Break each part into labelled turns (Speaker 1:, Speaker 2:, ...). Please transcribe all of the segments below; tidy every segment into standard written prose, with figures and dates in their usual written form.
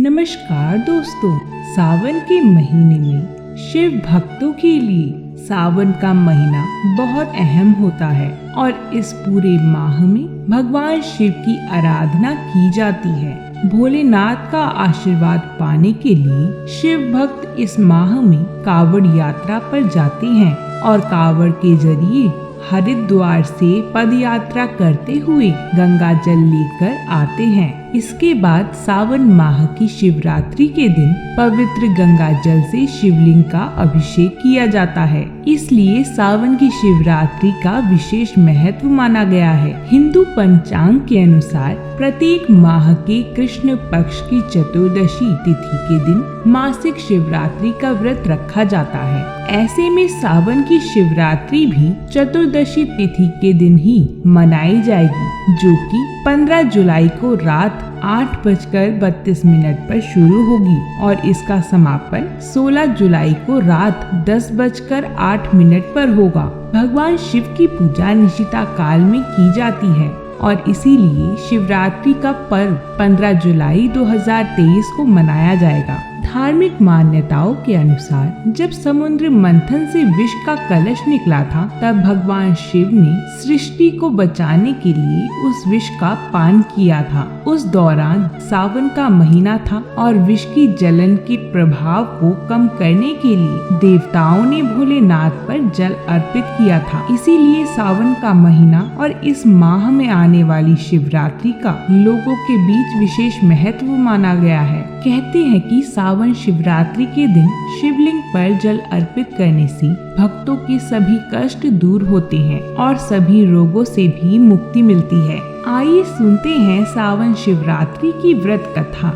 Speaker 1: नमस्कार दोस्तों, सावन के महीने में शिव भक्तों के लिए सावन का महीना बहुत अहम होता है और इस पूरे माह में भगवान शिव की आराधना की जाती है। भोलेनाथ का आशीर्वाद पाने के लिए शिव भक्त इस माह में कावड़ यात्रा पर जाते हैं और कावड़ के जरिए हरिद्वार से पद यात्रा करते हुए गंगा जल लेकर आते हैं। इसके बाद सावन माह की शिवरात्रि के दिन पवित्र गंगा जल से शिवलिंग का अभिषेक किया जाता है। इसलिए सावन की शिवरात्रि का विशेष महत्व माना गया है। हिंदू पंचांग के अनुसार प्रत्येक माह के कृष्ण पक्ष की चतुर्दशी तिथि के दिन मासिक शिवरात्रि का व्रत रखा जाता है। ऐसे में सावन की शिवरात्रि भी चतुर्दशी तिथि के दिन ही मनाई जाएगी, जो कि 15 जुलाई को रात 8:32 पर शुरू होगी और इसका समापन 16 जुलाई को रात 10:08 पर होगा। भगवान शिव की पूजा निशिता काल में की जाती है और इसीलिए शिवरात्रि का पर्व 15 जुलाई 2023 को मनाया जाएगा। धार्मिक मान्यताओं के अनुसार जब समुद्र मंथन से विष का कलश निकला था, तब भगवान शिव ने सृष्टि को बचाने के लिए उस विष का पान किया था। उस दौरान सावन का महीना था और विष की जलन के प्रभाव को कम करने के लिए देवताओं ने भोलेनाथ पर जल अर्पित किया था। इसीलिए सावन का महीना और इस माह में आने वाली शिवरात्रि का लोगों के बीच विशेष महत्व माना गया है। कहते हैं कि सावन शिवरात्रि के दिन शिवलिंग पर जल अर्पित करने से भक्तों के सभी कष्ट दूर होते हैं और सभी रोगों से भी मुक्ति मिलती है। आइए सुनते हैं सावन शिवरात्रि की व्रत कथा।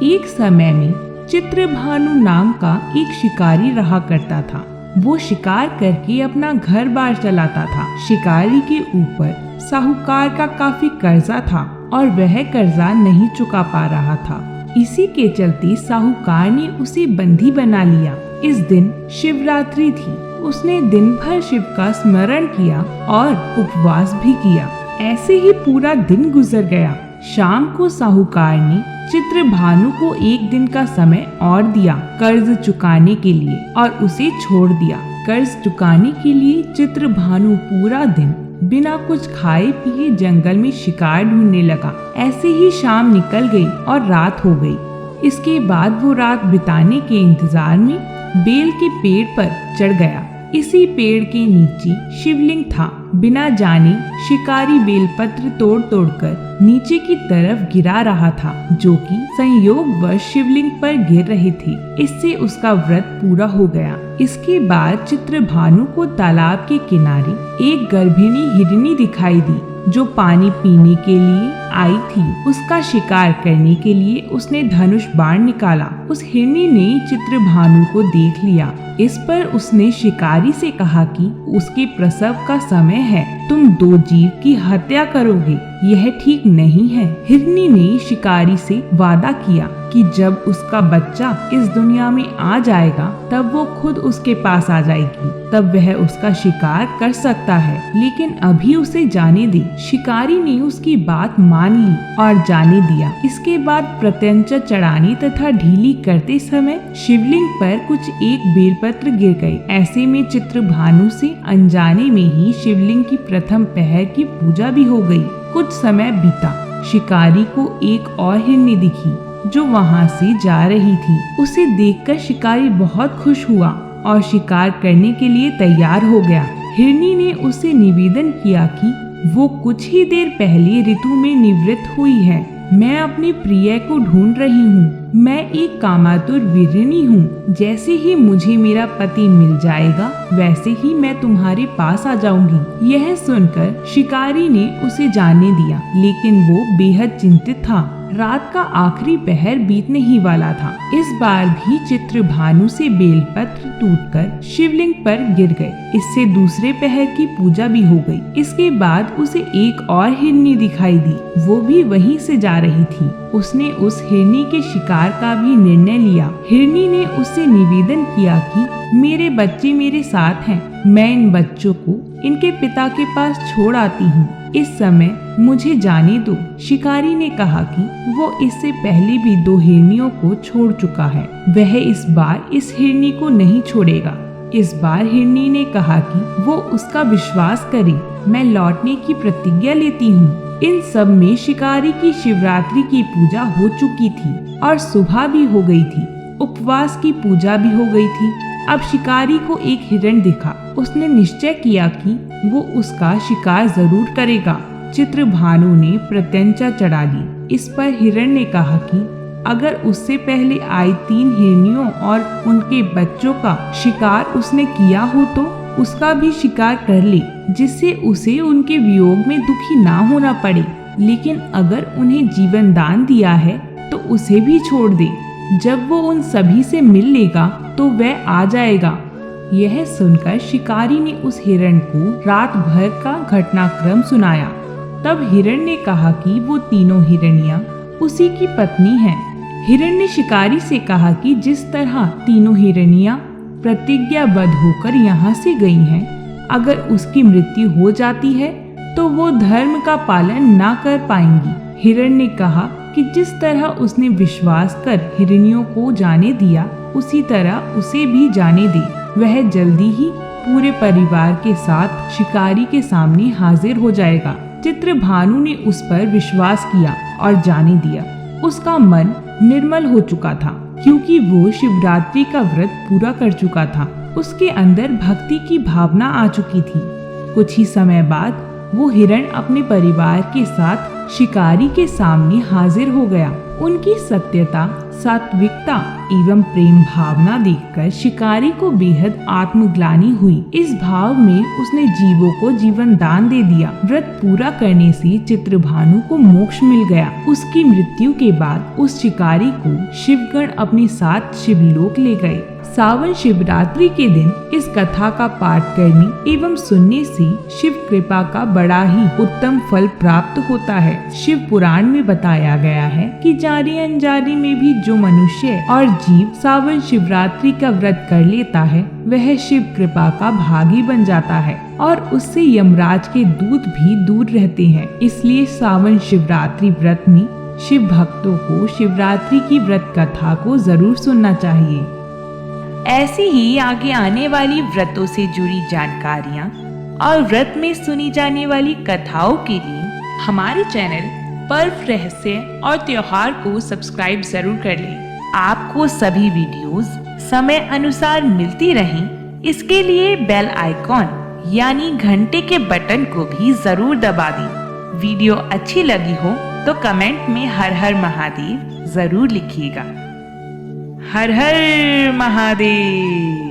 Speaker 1: एक समय में चित्रभानु नाम का एक शिकारी रहा करता था। वो शिकार करके अपना घर बार चलाता था। शिकारी के ऊपर साहूकार का काफी कर्जा था और वह कर्जा नहीं चुका पा रहा था। इसी के चलते साहूकार ने उसे बंदी बना लिया। इस दिन शिवरात्रि थी। उसने दिन भर शिव का स्मरण किया और उपवास भी किया। ऐसे ही पूरा दिन गुजर गया। शाम को साहूकार ने चित्रभानु को एक दिन का समय और दिया कर्ज चुकाने के लिए और उसे छोड़ दिया। कर्ज चुकाने के लिए चित्रभानु पूरा दिन बिना कुछ खाए पिए जंगल में शिकार ढूंढने लगा। ऐसे ही शाम निकल गई और रात हो गई। इसके बाद वो रात बिताने के इंतजार में बेल के पेड़ पर चढ़ गया। इसी पेड़ के नीचे शिवलिंग था। बिना जाने शिकारी बेलपत्र तोड़ तोड़कर नीचे की तरफ गिरा रहा था, जो कि संयोगवश शिवलिंग पर गिर रहे थे। इससे उसका व्रत पूरा हो गया। इसके बाद चित्रभानु को तालाब के किनारे एक गर्भिणी हिरनी दिखाई दी, जो पानी पीने के लिए आई थी। उसका शिकार करने के लिए उसने धनुष बाण निकाला। उस हिरनी ने चित्रभानु को देख लिया। इस पर उसने शिकारी से कहा कि उसके प्रसव का समय है, तुम 2 जीव की हत्या करोगे, यह ठीक नहीं है। हिरनी ने शिकारी से वादा किया कि जब उसका बच्चा इस दुनिया में आ जाएगा तब वो खुद उसके पास आ जाएगी, तब वह उसका शिकार कर सकता है, लेकिन अभी उसे जाने दे। शिकारी ने उसकी बात मान ली और जाने दिया। इसके बाद प्रत्यंचा चढ़ाने तथा ढीली करते समय शिवलिंग पर कुछ एक बेलपत्र गिर गए। ऐसे में चित्रभानु से अनजाने में ही शिवलिंग की प्रथम पहर की पूजा भी हो गई। कुछ समय बीता। शिकारी को एक और हिरनी दिखी जो वहाँ से जा रही थी। उसे देखकर शिकारी बहुत खुश हुआ और शिकार करने के लिए तैयार हो गया। हिरनी ने उसे निवेदन किया कि वो कुछ ही देर पहले ऋतु में निवृत्त हुई है। मैं अपनी प्रिय को ढूंढ रही हूँ। मैं एक कामातुर वीरिणी हूँ। जैसे ही मुझे मेरा पति मिल जाएगा, वैसे ही मैं तुम्हारे पास आ जाऊंगी। यह सुनकर शिकारी ने उसे जाने दिया, लेकिन वो बेहद चिंतित था। रात का आखिरी पहर बीतने ही वाला था। इस बार भी चित्रभानु से बेलपत्र टूटकर शिवलिंग पर गिर गए। इससे दूसरे पहर की पूजा भी हो गई। इसके बाद उसे एक और हिरनी दिखाई दी। वो भी वहीं से जा रही थी। उसने उस हिरनी के शिकार का भी निर्णय लिया। हिरनी ने उससे निवेदन किया कि मेरे बच्चे मेरे साथ हैं, मैं इन बच्चों को इनके पिता के पास छोड़ आती हूँ। इस समय मुझे जाने दो। शिकारी ने कहा कि वो इससे पहले भी 2 हिरनियों को छोड़ चुका है। वह इस बार इस हिरनी को नहीं छोड़ेगा। इस बार हिरनी ने कहा कि वो उसका विश्वास करे। मैं लौटने की प्रतिज्ञा लेती हूँ। इन सब में शिकारी की शिवरात्रि की पूजा हो चुकी थी और सुबह भी हो गई थी। उपवास की पूजा भी हो गई थी। अब शिकारी को एक हिरण दिखा। उसने निश्चय किया कि वो उसका शिकार जरूर करेगा। चित्रभानु ने प्रत्यंचा चढ़ा ली। इस पर हिरण ने कहा कि अगर उससे पहले आई 3 हिरनियों और उनके बच्चों का शिकार उसने किया हो तो उसका भी शिकार कर ले, जिससे उसे उनके वियोग में दुखी ना होना पड़े। लेकिन अगर उन्हें जीवन दान दिया है तो उसे भी छोड़ दे। जब वो उन सभी से मिल लेगा तो वह आ जाएगा। यह सुनकर शिकारी ने उस हिरण को रात भर का घटनाक्रम सुनाया। तब हिरण ने कहा कि वो तीनों हिरनियां उसी की पत्नी हैं। हिरण ने शिकारी से कहा कि जिस तरह तीनों हिरनियां प्रतिज्ञाबद्ध होकर यहाँ से गई हैं, अगर उसकी मृत्यु हो जाती है तो वो धर्म का पालन ना कर पाएंगी। हिरण ने कहा कि जिस तरह उसने विश्वास कर हिरनियों को जाने दिया, उसी तरह उसे भी जाने दे। वह जल्दी ही पूरे परिवार के साथ शिकारी के सामने हाजिर हो जाएगा। चित्रभानु ने उस पर विश्वास किया और जाने दिया। उसका मन निर्मल हो चुका था क्योंकि वो शिवरात्रि का व्रत पूरा कर चुका था। उसके अंदर भक्ति की भावना आ चुकी थी। कुछ ही समय बाद वो हिरण अपने परिवार के साथ शिकारी के सामने हाजिर हो गया। उनकी सत्यता, सात्विकता एवं प्रेम भावना देखकर शिकारी को बेहद आत्मग्लानि हुई। इस भाव में उसने जीवों को जीवन दान दे दिया। व्रत पूरा करने से चित्रभानु को मोक्ष मिल गया। उसकी मृत्यु के बाद उस शिकारी को शिवगण अपने साथ शिवलोक ले गए। सावन शिवरात्रि के दिन इस कथा का पाठ करने एवं सुनने से शिव कृपा का बड़ा ही उत्तम फल प्राप्त होता है। शिव पुराण में बताया गया है कि जारी अनजारी में भी जो मनुष्य और जीव सावन शिवरात्रि का व्रत कर लेता है, वह शिव कृपा का भागी बन जाता है और उससे यमराज के दूत भी दूर रहते हैं। इसलिए सावन शिवरात्रि व्रत में शिव भक्तों को शिवरात्रि की व्रत कथा को जरूर सुनना चाहिए। ऐसी ही आगे आने वाली व्रतों से जुड़ी जानकारियाँ और व्रत में सुनी जाने वाली कथाओं के लिए हमारे चैनल पर्व रहस्य और त्योहार को सब्सक्राइब जरूर कर लें। आपको सभी वीडियोस समय अनुसार मिलती रहें, इसके लिए बेल आइकॉन यानी घंटे के बटन को भी जरूर दबा दें। वीडियो अच्छी लगी हो तो कमेंट में हर हर महादेव जरूर लिखिएगा। हर हर महादेव।